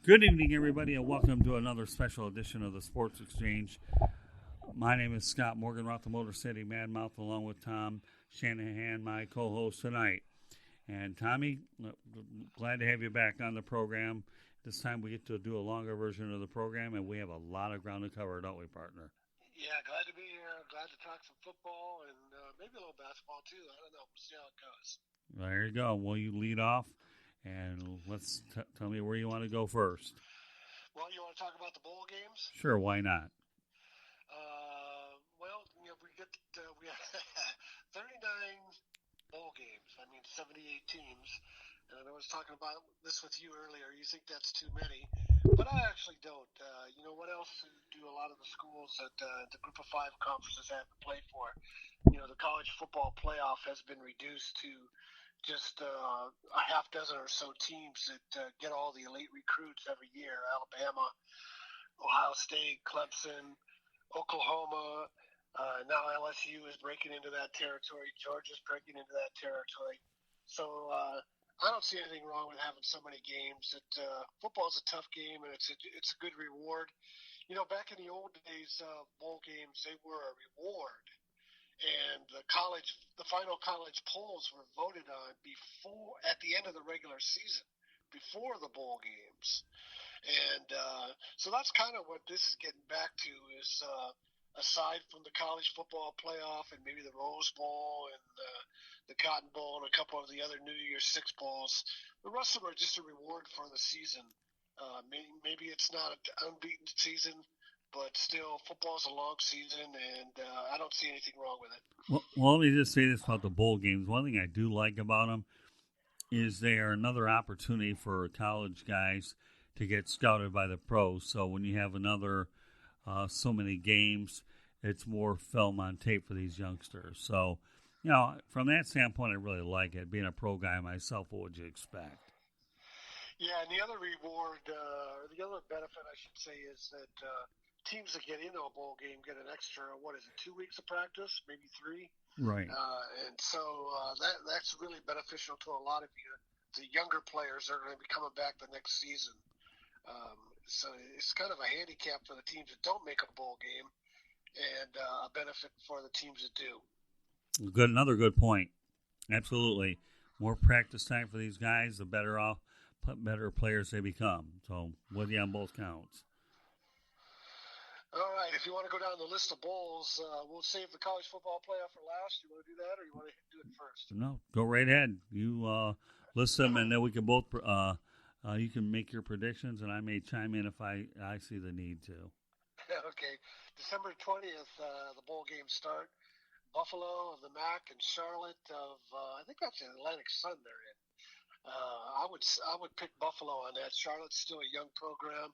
Good evening, everybody, and welcome to another special edition of the Sports Exchange. My name is Scott Morganroth, the Motor City Madmouth, along with Tom Shanahan, my co-host tonight. And Tommy, glad to have you back on the program. This time we get to do a longer version of the program, and we have a lot of ground to cover, don't we, partner? Yeah, glad to be here. Glad to talk some football and maybe a little basketball too. I don't know. We'll see how it goes. There you go. Well, you lead off, and let's tell me where you want to go first. Well, you want to talk about the bowl games? Sure, why not? We have 39 bowl games. I mean, 78 teams. And I was talking about this with you earlier. You think that's too many, but I actually don't. What else do a lot of the schools that the Group of Five conferences have to play for? The college football playoff has been reduced to just a half dozen or so teams that get all the elite recruits every year. Alabama, Ohio State, Clemson, Oklahoma. Now LSU is breaking into that territory. Georgia's breaking into that territory. So I don't see anything wrong with having so many games. Football is a tough game, and it's a good reward. Back in the old days, bowl games, they were a reward. And the final college polls were voted on at the end of the regular season, before the bowl games. And so that's kind of what this is getting back to is aside from the college football playoff and maybe the Rose Bowl and the Cotton Bowl and a couple of the other New Year's Six bowls, the rest of them are just a reward for the season. Maybe it's not an unbeaten season, but still, football's a long season, and I don't see anything wrong with it. Well, let me just say this about the bowl games. One thing I do like about them is they are another opportunity for college guys to get scouted by the pros. So when you have another so many games, it's more film on tape for these youngsters. So, from that standpoint, I really like it. Being a pro guy myself, what would you expect? Yeah, and the other reward, the other benefit, I should say, is that teams that get into a bowl game get an extra, 2 weeks of practice, maybe 3? Right. And so that's really beneficial to a lot of the younger players that are going to be coming back the next season. So it's kind of a handicap for the teams that don't make a bowl game and a benefit for the teams that do. Another good point. Absolutely. More practice time for these guys, the better players they become. So with you on both counts. All right. If you want to go down the list of bowls, we'll save the college football playoff for last. You want to do that, or you want to do it first? No, go right ahead. You list them, and then we can both you can make your predictions, and I may chime in if I see the need to. Okay. December 20th, the bowl games start. Buffalo of the MAC and Charlotte of, I think that's the Atlantic Sun they're in. I would pick Buffalo on that. Charlotte's still a young program,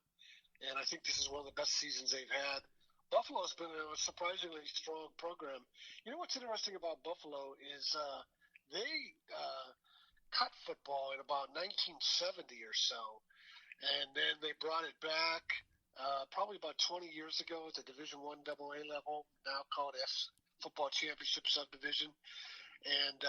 and I think this is one of the best seasons they've had. Buffalo's been a surprisingly strong program. What's interesting about Buffalo is they cut football in about 1970 or so, and then they brought it back probably about 20 years ago at the Division I AA level, now called Football Championship Subdivision. And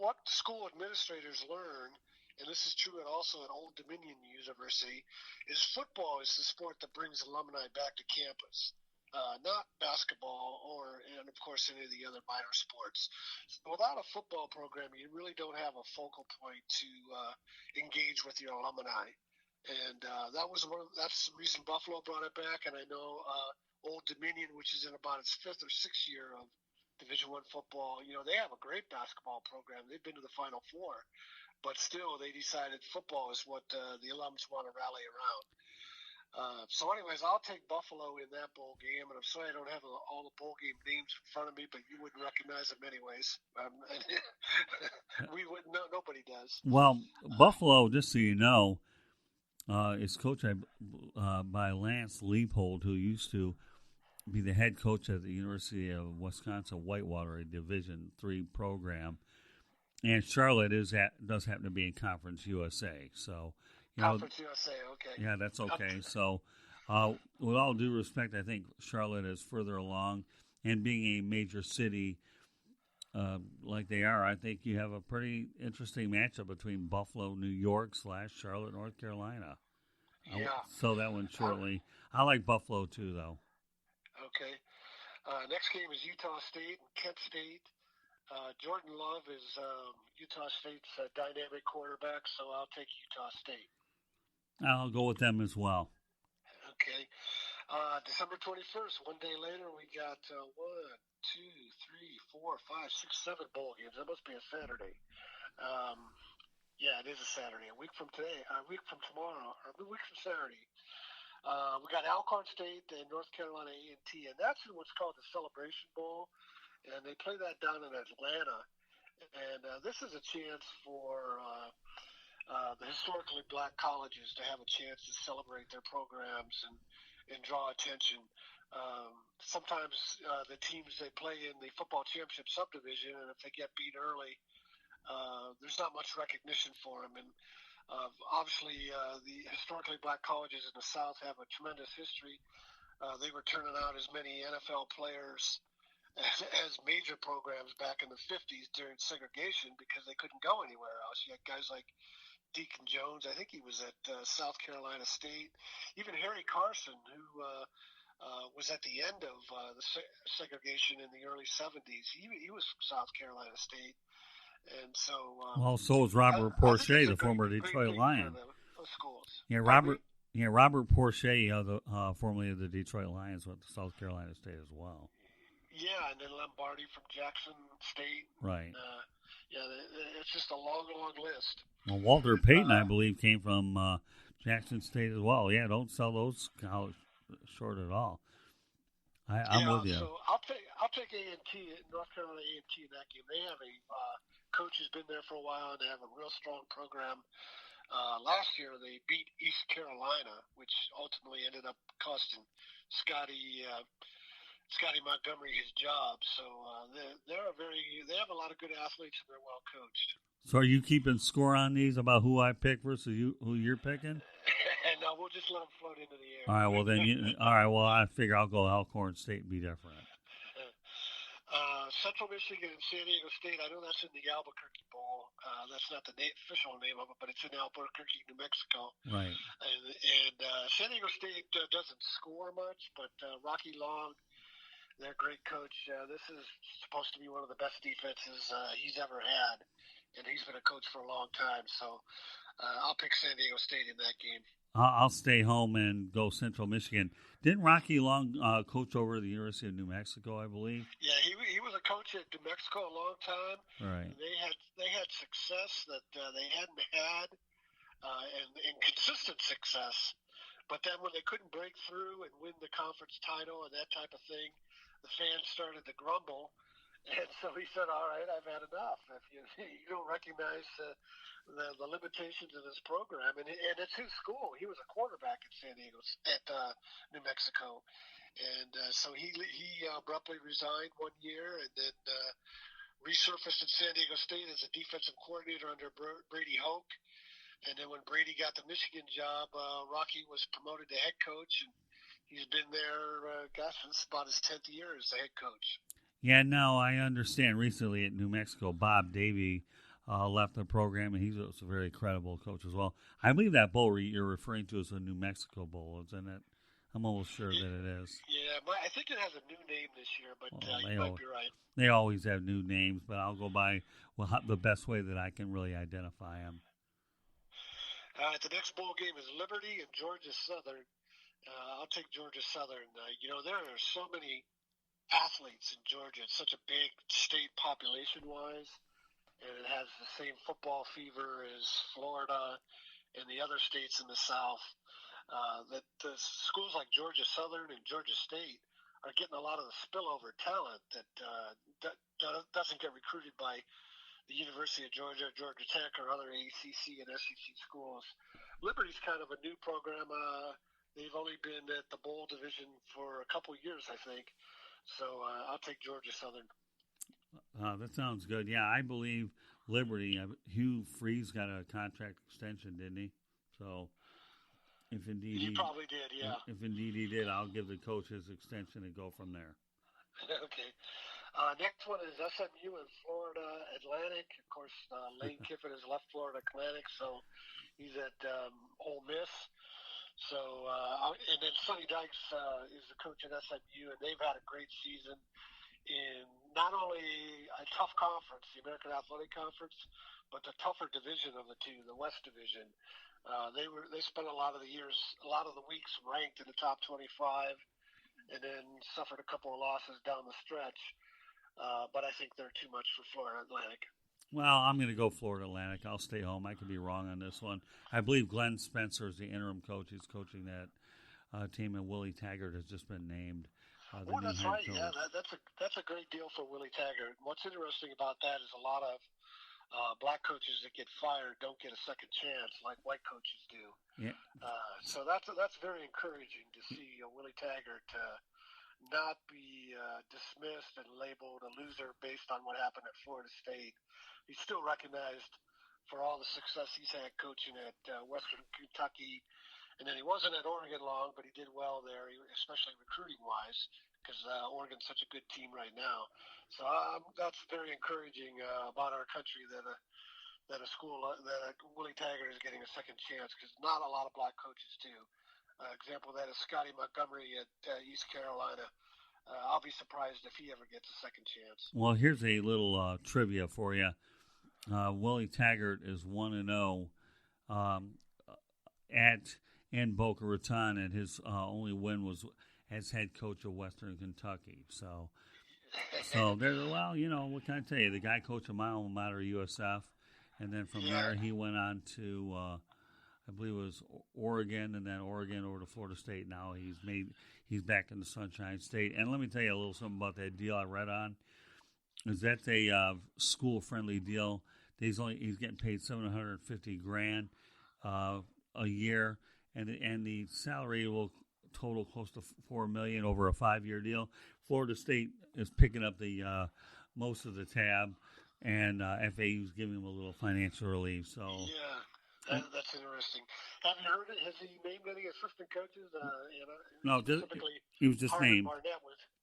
what school administrators learn, and this is true also at Old Dominion University, is football is the sport that brings alumni back to campus. Not basketball and of course any of the other minor sports. So without a football program, you really don't have a focal point to engage with your alumni. And that's the reason Buffalo brought it back. And I know Old Dominion, which is in about its 5th or 6th year of Division I football, they have a great basketball program. They've been to the Final Four, but still they decided football is what the alums want to rally around. So anyways, I'll take Buffalo in that bowl game, and I'm sorry I don't have all the bowl game names in front of me, but you wouldn't recognize them anyways. We wouldn't. Nobody does. Well, Buffalo, just so you know, is coached by Lance Leopold, who used to be the head coach at the University of Wisconsin-Whitewater, a Division III program. And Charlotte does happen to be in Conference USA, so. Conference USA, okay. Yeah, that's okay. So, with all due respect, I think Charlotte is further along, and being a major city like they are, I think you have a pretty interesting matchup between Buffalo, New York / Charlotte, North Carolina. Yeah. So that one shortly. I like Buffalo too, though. Okay. Next game is Utah State and Kent State. Jordan Love is Utah State's dynamic quarterback, so I'll take Utah State. I'll go with them as well. Okay. December 21st, one day later, we got 7 bowl games. That must be a Saturday. Um, yeah, it is a Saturday. A week from today, a week from tomorrow, or a week from Saturday. We got Alcorn State and North Carolina A&T, and that's in what's called the Celebration Bowl, and they play that down in Atlanta. And this is a chance for the historically black colleges to have a chance to celebrate their programs and draw attention. Sometimes the teams they play in the football championship subdivision, and if they get beat early, there's not much recognition for them. And obviously, the historically black colleges in the South have a tremendous history. They were turning out as many NFL players as major programs back in the 50s during segregation because they couldn't go anywhere else. You had guys like Deacon Jones. I think he was at South Carolina State. Even Harry Carson, who was at the end of the segregation in the early 70s. He was from South Carolina State. And so, well, so is Robert Porcher, the former Detroit Lion. Schools. Yeah, Robert. Yeah, Robert Porcher, formerly of the Detroit Lions, went to South Carolina State as well. Yeah, and then Lombardi from Jackson State. Right. Yeah, it's just a long, long list. Well, Walter Payton, I believe, came from Jackson State as well. Yeah, don't sell those college short at all. I'm with you. So I'll take A&T, North Carolina A&T in that game. They have a coach who's been there for a while, and they have a real strong program. Last year they beat East Carolina, which ultimately ended up costing Scotty Montgomery his job. So they have a lot of good athletes, and they're well coached. So are you keeping score on these about who I pick versus who you're picking? No, we'll just let them float into the air. All right, well then I figure I'll go Alcorn State and be different. Central Michigan and San Diego State. I know that's in the Albuquerque Bowl. That's not the official name of it, but it's in Albuquerque, New Mexico. Right. And San Diego State doesn't score much, but Rocky Long, their great coach, this is supposed to be one of the best defenses he's ever had, and he's been a coach for a long time. So I'll pick San Diego State in that game. I'll stay home and go Central Michigan. Didn't Rocky Long coach over the University of New Mexico, I believe? Yeah, he was a coach at New Mexico a long time. Right. And they had success that they hadn't had, and consistent success. But then when they couldn't break through and win the conference title and that type of thing, the fans started to grumble. And so he said, all right, I've had enough. If you don't recognize the limitations of this program, and it's his school. He was a quarterback at New Mexico. And so he abruptly resigned one year and then resurfaced at San Diego State as a defensive coordinator under Brady Hoke. And then when Brady got the Michigan job, Rocky was promoted to head coach, and he's been there, since about his 10th year as the head coach. Yeah, no, I understand. Recently at New Mexico, Bob Davie left the program, and he's a very credible coach as well. I believe that bowl you're referring to is the New Mexico Bowl, isn't it? I'm almost sure that it is. Yeah, I think it has a new name this year, but you might be right. They always have new names, but I'll go by the best way that I can really identify them. The next bowl game is Liberty and Georgia Southern. I'll take Georgia Southern. There are so many athletes in Georgia. It's such a big state population-wise, and it has the same football fever as Florida and the other states in the South. That the schools like Georgia Southern and Georgia State are getting a lot of the spillover talent that doesn't get recruited by the University of Georgia, Georgia Tech, or other ACC and SEC schools. Liberty's kind of a new program. They've only been at the bowl division for a couple years, I think. So I'll take Georgia Southern. That sounds good. Yeah, I believe Liberty. Hugh Freeze got a contract extension, didn't he? So if indeed he probably did, yeah. If indeed he did, I'll give the coach his extension and go from there. Okay. Next one is SMU and Florida Atlantic. Of course, Lane Kiffin has left Florida Atlantic, so he's at Ole Miss. And then Sonny Dykes is the coach at SMU, and they've had a great season in not only a tough conference, the American Athletic Conference, but the tougher division of the two, the West Division. They spent a lot of the weeks ranked in the top 25, and then suffered a couple of losses down the stretch. But I think they're too much for Florida Atlantic. Well, I'm going to go Florida Atlantic. I'll stay home. I could be wrong on this one. I believe Glenn Spencer is the interim coach. He's coaching that team, and Willie Taggart has just been named the new that's head right. coach. Yeah, that's a great deal for Willie Taggart. What's interesting about that is a lot of black coaches that get fired don't get a second chance like white coaches do. Yeah. So that's very encouraging to see Willie Taggart not be dismissed and labeled a loser based on what happened at Florida State. He's still recognized for all the success he's had coaching at Western Kentucky. And then he wasn't at Oregon long, but he did well there, especially recruiting-wise, because Oregon's such a good team right now. So that's very encouraging about our country that a school that Willie Taggart is getting a second chance, because not a lot of black coaches do. Example of that is Scotty Montgomery at East Carolina. I'll be surprised if he ever gets a second chance. Well, here's a little trivia for you. Willie Taggart is 1-0 in Boca Raton, and his only win was as head coach of Western Kentucky. So there. Well, what can I tell you? The guy coached a my alma mater, USF, and then from there he went on to I believe it was Oregon, and then Oregon over to Florida State. Now he's back in the Sunshine State. And let me tell you a little something about that deal I read on. Is that a school-friendly deal? He's getting paid $750,000 a year, and the salary will total close to $4 million over a 5-year deal. Florida State is picking up the most of the tab, and FAU is giving him a little financial relief. So that's interesting. Have you heard it? Has he named any assistant coaches? No, he was just named.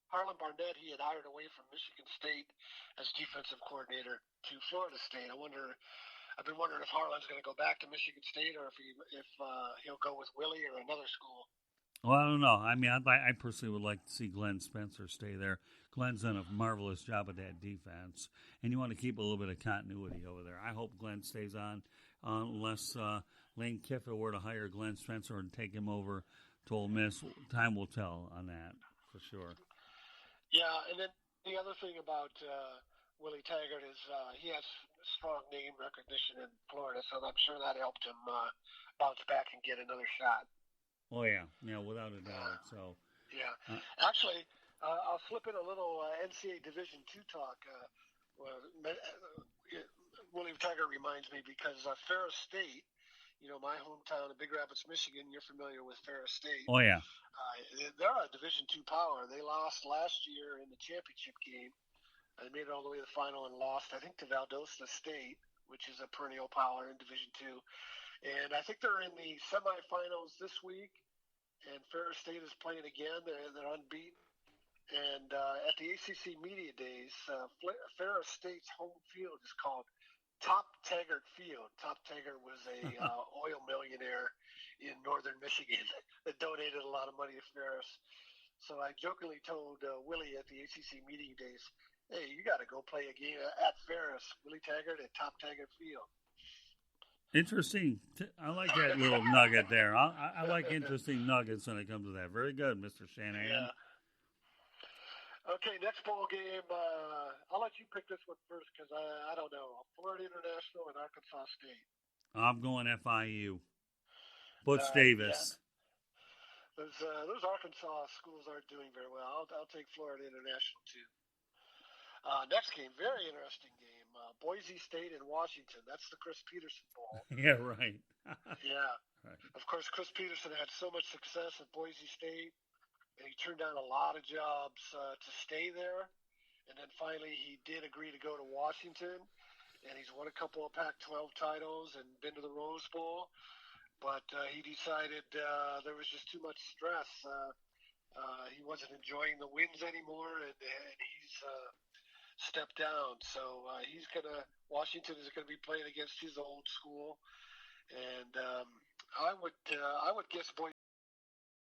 Harlan Barnett, he had hired away from Michigan State as defensive coordinator to Florida State. I've been wondering if Harlan's going to go back to Michigan State or if he'll go with Willie or another school. Well, I don't know. I mean, I personally would like to see Glenn Spencer stay there. Glenn's done a marvelous job at that defense, and you want to keep a little bit of continuity over there. I hope Glenn stays on, unless Lane Kiffin were to hire Glenn Spencer and take him over to Ole Miss. Time will tell on that, for sure. Yeah, and then the other thing about Willie Taggart is he has strong name recognition in Florida, so I'm sure that helped him bounce back and get another shot. Oh, yeah, without a doubt. Actually, I'll slip in a little NCAA Division II talk. Willie Taggart reminds me because Ferris State, my hometown of Big Rapids, Michigan, you're familiar with Ferris State. Oh, yeah. They're a Division II power. They lost last year in the championship game. They made it all the way to the final and lost, I think, to Valdosta State, which is a perennial power in Division II. And I think they're in the semifinals this week, and Ferris State is playing again. They're unbeaten. And at the ACC Media Days, Ferris State's home field is called Top Taggart Field. Top Taggart was a oil millionaire in northern Michigan that donated a lot of money to Ferris. So I jokingly told Willie at the ACC Media Days, hey, you got to go play a game at Ferris. Willie Taggart at Top Taggart Field. Interesting. I like that little nugget there. I like interesting nuggets when it comes to that. Very good, Mr. Shanahan. Yeah. Okay, next bowl game. I'll let you pick this one first because I don't know. Florida International and Arkansas State. I'm going FIU. Butch Davis. Yeah. Those Arkansas schools aren't doing very well. I'll take Florida International too. Next game, very interesting game. Boise State and Washington. That's the Chris Peterson Bowl. Yeah, right. Yeah. Right. Of course, Chris Peterson had so much success at Boise State, and he turned down a lot of jobs to stay there. And then finally he did agree to go to Washington, and he's won a couple of Pac-12 titles and been to the Rose Bowl. But he decided there was just too much stress. He wasn't enjoying the wins anymore, and he's stepped down. So Washington is going to be playing against his old school, and I would guess Boise